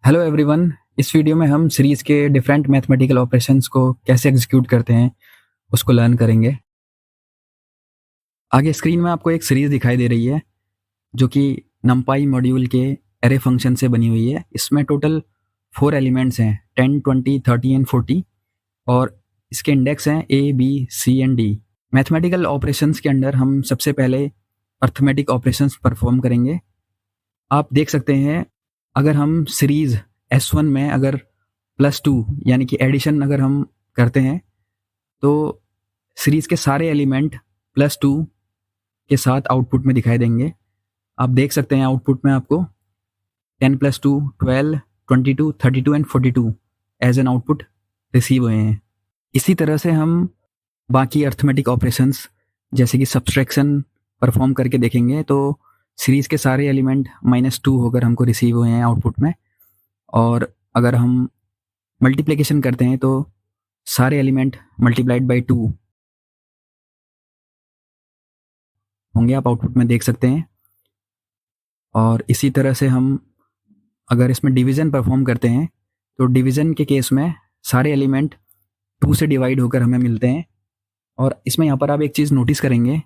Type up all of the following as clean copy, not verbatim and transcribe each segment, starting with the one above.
Hello everyone. इस video में हम सीरीज के डिफरेंट मैथमेटिकल ऑपरेशंस को कैसे एग्जीक्यूट करते हैं उसको लर्न करेंगे। आगे स्क्रीन में आपको एक सीरीज दिखाई दे रही है जो कि नमपाई मॉड्यूल के एरे फंक्शन से बनी हुई है। इसमें टोटल 4 एलिमेंट्स हैं 10, 20, 30 एंड 40 और इसके इंडेक्स हैं A, B, C and D। Mathematical operations के अंदर हम सबसे पहले अर्थमेटिक ऑपरेशंस परफॉर्म करेंगे। आप देख सकते हैं अगर हम सीरीज S1 में अगर +2 यानी कि एडिशन अगर हम करते हैं तो सीरीज के सारे एलिमेंट +2 के साथ आउटपुट में दिखाई देंगे। आप देख सकते हैं आउटपुट में आपको 10 + 2 12, 22, 32 and 42 as an output receive हुए हैं। इसी तरह से हम बाकी अर्थमेटिक ऑपरेशंस जैसे कि सब्सट्रैक्शन परफॉर्म करके देखेंगे तो सीरीज के सारे एलिमेंट -2 होकर हमको रिसीव हुए हैं आउटपुट में। और अगर हम मल्टीप्लिकेशन करते हैं तो सारे एलिमेंट मल्टीप्लाइड बाय 2 होंगे, आप आउटपुट में देख सकते हैं। और इसी तरह से हम अगर इसमें डिवीज़न परफॉर्म करते हैं तो डिवीज़न के केस में सारे एलिमेंट 2 से डिवाइड होकर हमें मिलते हैं। और इसमें यहाँ पर आप एक चीज़ नोटिस करेंगे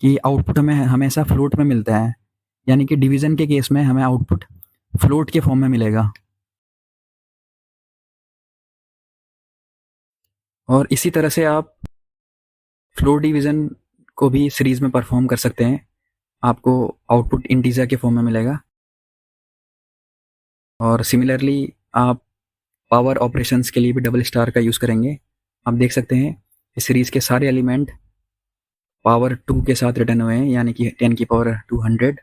कि आउटपुट हमें हमेशा फ्लोट में मिलता है, यानी कि डिवीज़न के केस में हमें आउटपुट फ्लोट के फॉर्म में मिलेगा। और इसी तरह से आप फ्लोट डिवीज़न को भी सीरीज में परफॉर्म कर सकते हैं, आपको आउटपुट इंटीजर के फॉर्म में मिलेगा। और सिमिलरली आप पावर ऑपरेशंस के लिए भी डबल स्टार का यूज़ करेंगे। आप देख सकते हैं इस सीरीज़ के सारे एलिमेंट पावर 2 के साथ रिटर्न हुए हैं, यानी कि 10 की पावर 200।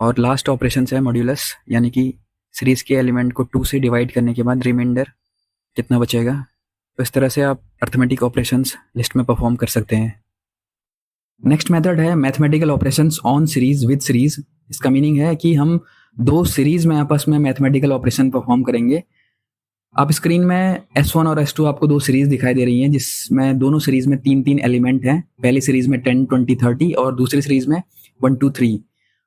और लास्ट ऑपरेशन है मॉड्यूलस, यानी कि सीरीज़ के एलिमेंट को 2 से डिवाइड करने के बाद रिमाइंडर कितना बचेगा। तो इस तरह से आप अर्थमेटिक ऑपरेशंस लिस्ट में परफॉर्म कर सकते हैं। नेक्स्ट मेथड है mathematical operations on series with series. इसका मीनिंग है कि हम दो सीरीज में आपस में मैथमेटिकल ऑपरेशन परफॉर्म करेंगे। आप स्क्रीन में S1 और S2 आपको दो सीरीज दिखाई दे रही हैं, जिसमें दोनों सीरीज में 3-3 एलिमेंट हैं। पहली सीरीज में 10, 20, 30 और दूसरी सीरीज में 1, 2, 3।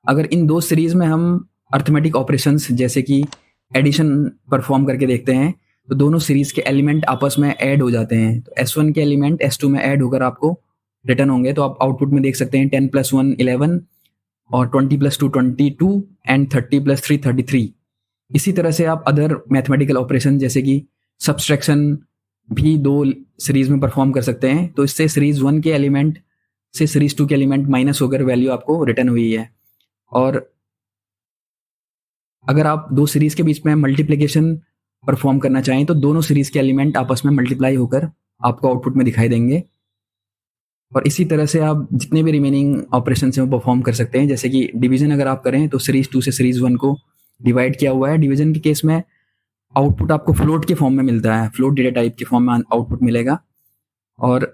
अगर इन दो सीरीज में हम अर्थमेटिक ऑपरेशंस जैसे कि एडिशन परफॉर्म करके देखते हैं तो दोनों सीरीज के एलिमेंट आपस में ऐड हो जाते हैं। तो S1 के एलिमेंट S2 में ऐड होकर आपको रिटर्न होंगे। तो आप आउटपुट में देख सकते हैं 10 + 1 11 और 20 + 2 22 एंड 30 + 3 33। इसी तरह से आप अदर मैथमेटिकल ऑपरेशन जैसे कि सब्सट्रैक्शन भी दो सीरीज में परफॉर्म कर सकते हैं। तो इससे सीरीज 1 के एलिमेंट से सीरीज 2 के एलिमेंट माइनस होकर वैल्यू आपको रिटर्न हुई है। और अगर आप दो सीरीज के बीच में मल्टीप्लिकेशन परफॉर्म करना चाहें तो दोनों सीरीज के एलिमेंट आपस में मल्टीप्लाई होकर आपको आउटपुट में दिखाई देंगे। और इसी तरह से आप जितने भी रिमेनिंग ऑपरेशन हैं वो परफॉर्म कर सकते हैं। जैसे कि डिवीजन अगर आप करें तो सीरीज 2 से सीरीज 1 को डिवाइड किया हुआ है। डिवीजन के केस में आउटपुट आपको फ्लोट के फॉर्म में मिलता है, फ्लोट डेटा टाइप के फॉर्म में आउटपुट मिलेगा। और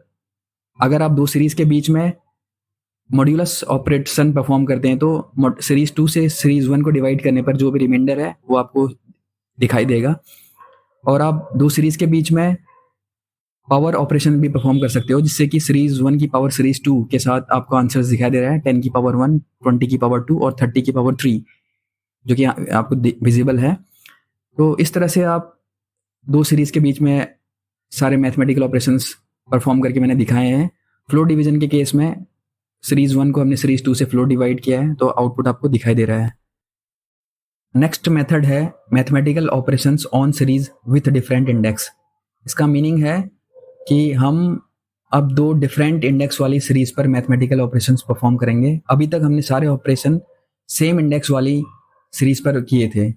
अगर आप दो सीरीज के बीच में मॉड्यूलस ऑपरेशन परफॉर्म करते हैं तो सीरीज 2 से सीरीज 1 को डिवाइड करने पर जो भी रिमाइंडर है वो आपको दिखाई देगा। और आप दो सीरीज के बीच में पावर ऑपरेशन भी परफॉर्म कर सकते हो, जिससे कि सीरीज 1 की पावर सीरीज 2 के साथ आपको आंसर्स दिखाई दे रहा है 10 की पावर 1, 20 की पावर 2 और 30 की पावर 3, जो कि आपको विजिबल है। तो इस तरह से आप दो सीरीज के बीच में सारे मैथमेटिकल ऑपरेशंस परफॉर्म करके मैंने दिखाए हैं। फ्लोट डिवीजन के केस में सीरीज 1 को हमने सीरीज 2 से फ्लोट डिवाइड किया है तो आउटपुट आपको दिखाई दे रहा है। नेक्स्ट मेथड है mathematical operations on series with different index. इसका मीनिंग है कि हम अब दो डिफरेंट इंडेक्स वाली सीरीज पर मैथमेटिकल ऑपरेशंस परफॉर्म करेंगे। अभी तक हमने सारे ऑपरेशन सेम इंडेक्स वाली सीरीज पर किए थे।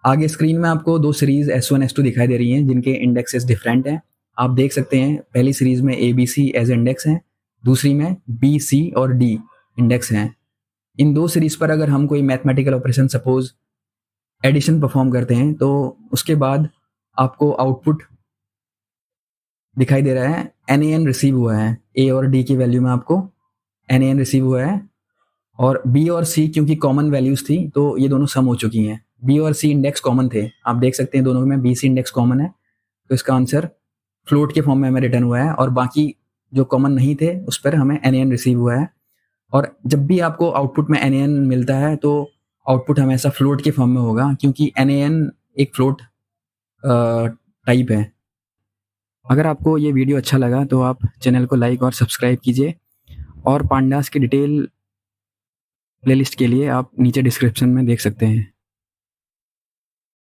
आगे स्क्रीन में आपको दो सीरीज S1 S2 दिखाई दे रही हैं जिनके इंडेक्सेस डिफरेंट हैं। आप देख सकते हैं पहली सीरीज में ABC एज इंडेक्स हैं, दूसरी में BC और D इंडेक्स हैं। इन दो सीरीज पर अगर हम कोई mathematical operation suppose addition perform करते हैं तो उसके बाद आपको आउटपुट दिखाई दे रहा है NaN रिसीव हुआ है। A और D की वैल्यू में आपको NaN रिसीव हुआ है। और B और C क्योंकि कॉमन वैल्यूज थी तो ये दोनों सम हो चुकी हैं। B और C इंडेक्स कॉमन थे, आप देख सकते हैं दोनों में BC इंडेक्स कॉमन है। तो इसका आंसर फ्लोट के फॉर्म में हमें रिटर्न हुआ है। और बाकी जो कॉमन नहीं थे उस पर हमें NaN रिसीव हुआ है। और जब भी आपको आउटपुट में NaN मिलता है तो आउटपुट हमेशा फ्लोट के फॉर्म में होगा, क्योंकि NaN एक फ्लोट टाइप है। अगर आपको ये वीडियो अच्छा लगा तो आप चैनल को लाइक और सब्सक्राइब कीजिए, और पांडास की डिटेल प्लेलिस्ट के लिए आप नीचे डिस्क्रिप्शन में देख सकते हैं।